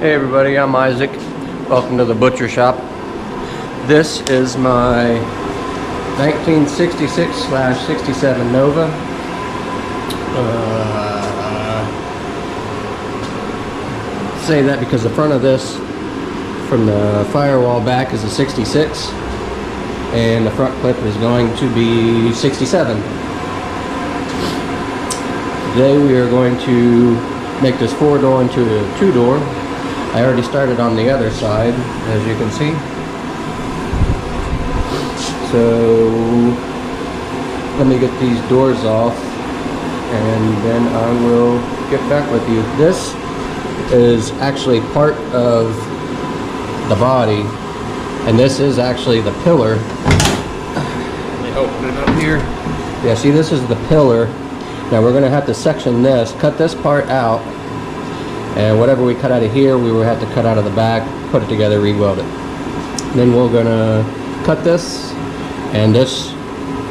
Hey everybody, I'm Isaac. Welcome to the butcher shop. This is my 1966/67 Nova. Say that because the front of this from the firewall back is a 66 and the front clip is going to be 67. Today we are going to make this 4-door into a 2-door. I already started on the other side, as you can see. So let me get these doors off and then I will get back with you. This is actually part of the body, and this is actually the pillar. Let me open it up here. Yeah, see, this is the pillar. Now we're going to have to section this, cut this part out, and whatever we cut out of here, we will have to cut out of the back, put it together, re-weld it. Then we're going to cut this, and this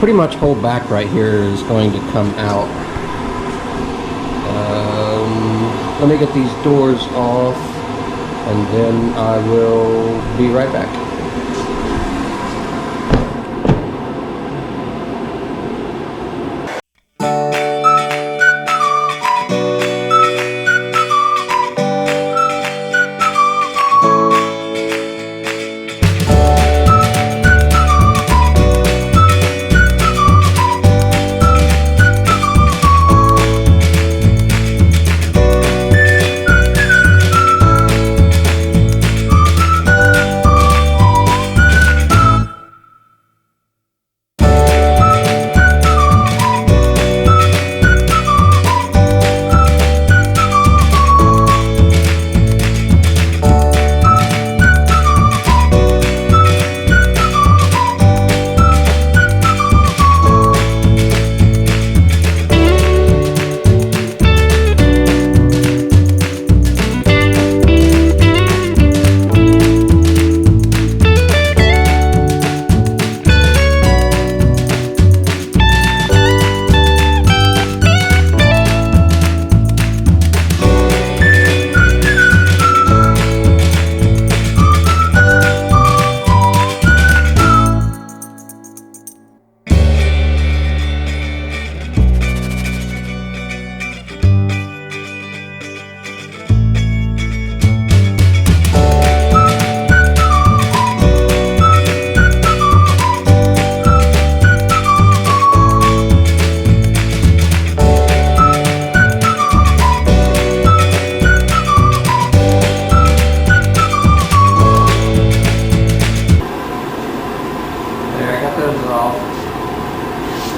pretty much whole back right here is going to come out. Let me get these doors off, and then I will be right back.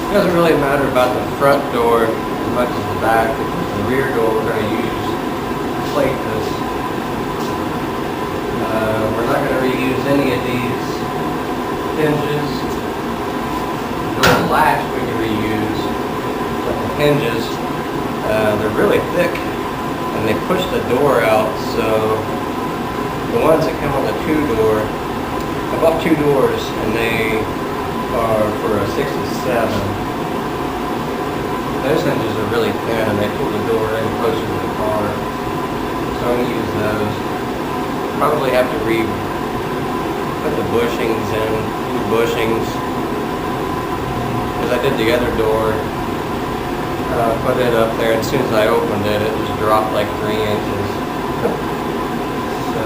It doesn't really matter about the front door as much as the back, because the rear door we're going to use to plate this. We're not going to reuse any of these hinges. The latch we can reuse, but the hinges, they're really thick and they push the door out, so the ones that come on the 2-door, I bought 2 doors and they are for a 67. Those hinges are really thin and they pull the door in closer to the car. So I'm going to use those. Probably have to put the bushings in, new bushings. Because I did the other door, put it up there, and as soon as I opened it, it just dropped like 3 inches. So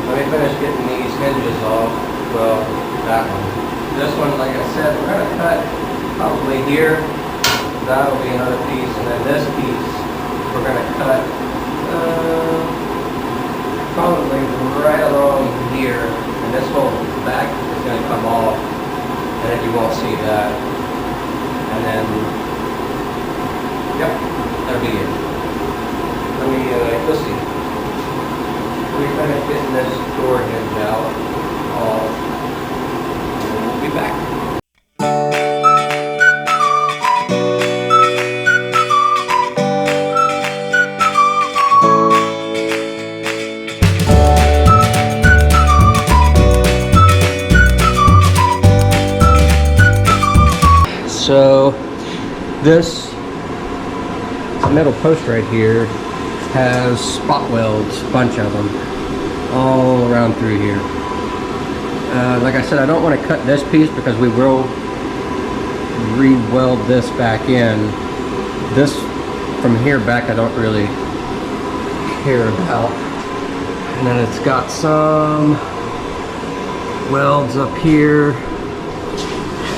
let me finish getting these hinges off. Well, that one. This one, like I said, we're going to cut probably here. That'll be another piece, and then this piece we're going to cut probably right along here, and this whole back is going to come off, and then you won't see that. And then, yep, that'll be it. Let me, let's see. We finish getting this door hinge out off, and then we'll be back. So this metal post right here has spot welds, a bunch of them, all around through here. Like I said, I don't want to cut this piece because we will re-weld this back in. This from here back I don't really care about. And then it's got some welds up here,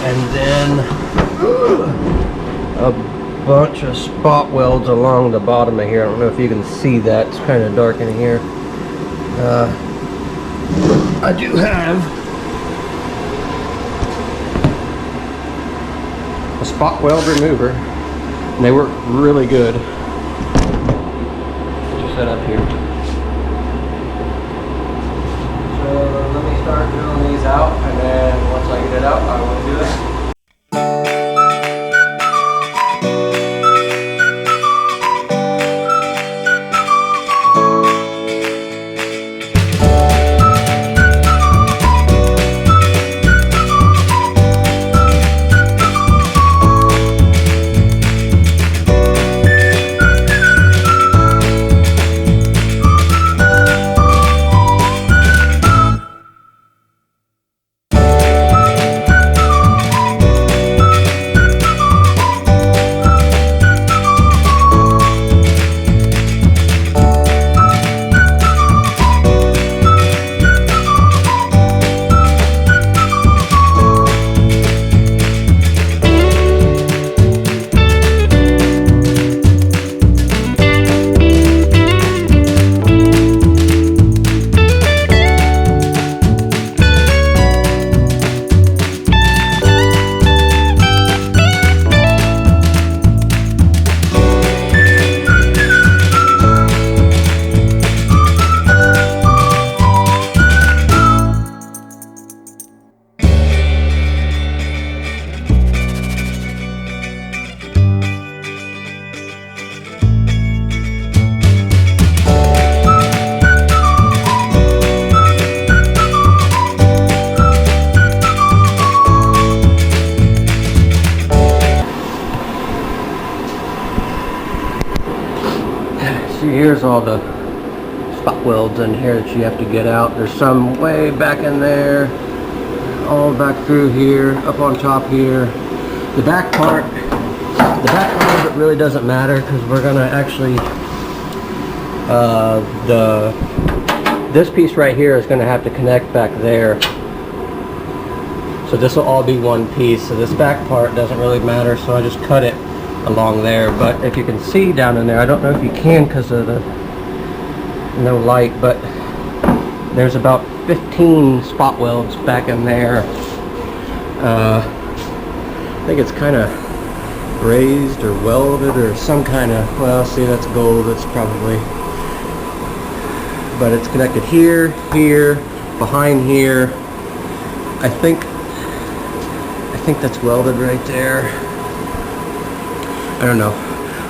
and then a bunch of spot welds along the bottom of here. I don't know if you can see that, it's kind of dark in here. I do have a spot weld remover, and they work really good. Just set up here. So let me start drilling these out, and then once I get it out, I will do it. Here's all the spot welds in here that you have to get out. There's some way back in there, all back through here, up on top here. The back part of it really doesn't matter because we're gonna actually this piece right here is gonna have to connect back there. So this will all be one piece. So this back part doesn't really matter. So I just cut it along there. But if you can see down in there, I don't know if you can because of the no light, but there's about 15 spot welds back in there. I think it's kind of raised or welded or some kind of, well, see, that's gold, that's probably, but it's connected here, here, behind here. I think that's welded right there. I don't know.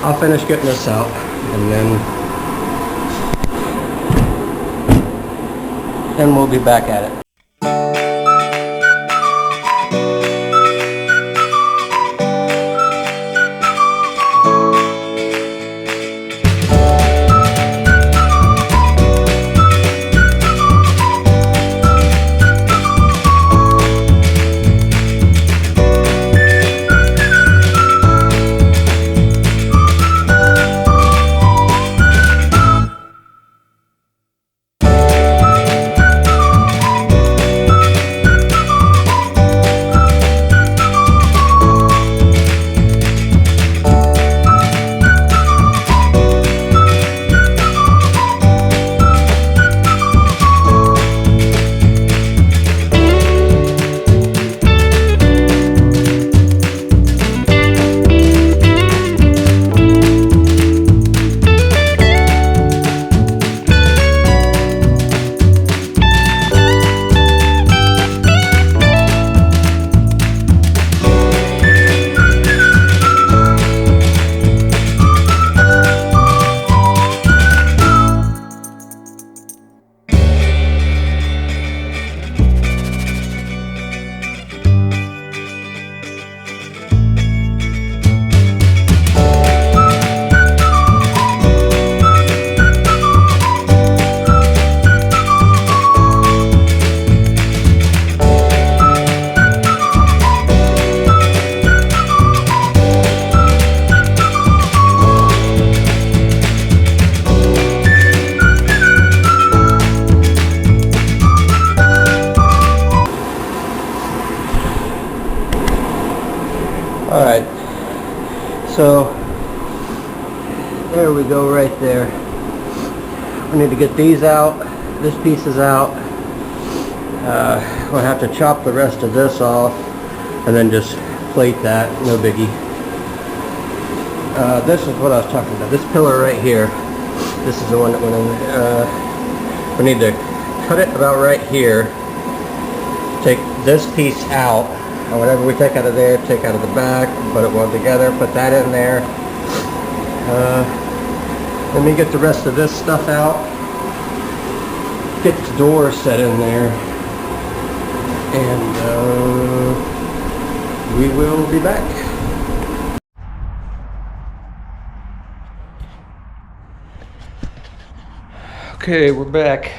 I'll finish getting this out, and then we'll be back at it. Alright, so there we go right there. We need to get these out. This piece is out. We'll have to chop the rest of this off and then just plate that, no biggie. This is what I was talking about. This pillar right here. This is the one that went in there. We need to cut it about right here. Take this piece out. And whatever we take out of there, take out of the back, put it one together, put that in there. Let me get the rest of this stuff out. Get the door set in there. And we will be back. Okay, we're back.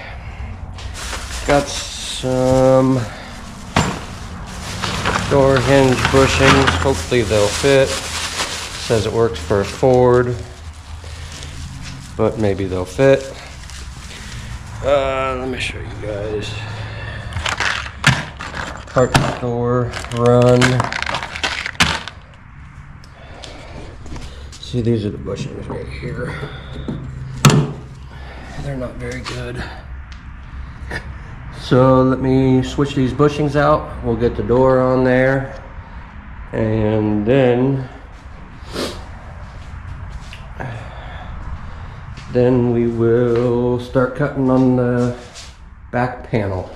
Got some door hinge bushings. Hopefully they'll fit. Says it works for a Ford, but maybe they'll fit. Let me show you guys. Part door run. See, these are the bushings right here. They're not very good. So let me switch these bushings out. We'll get the door on there, and then we will start cutting on the back panel.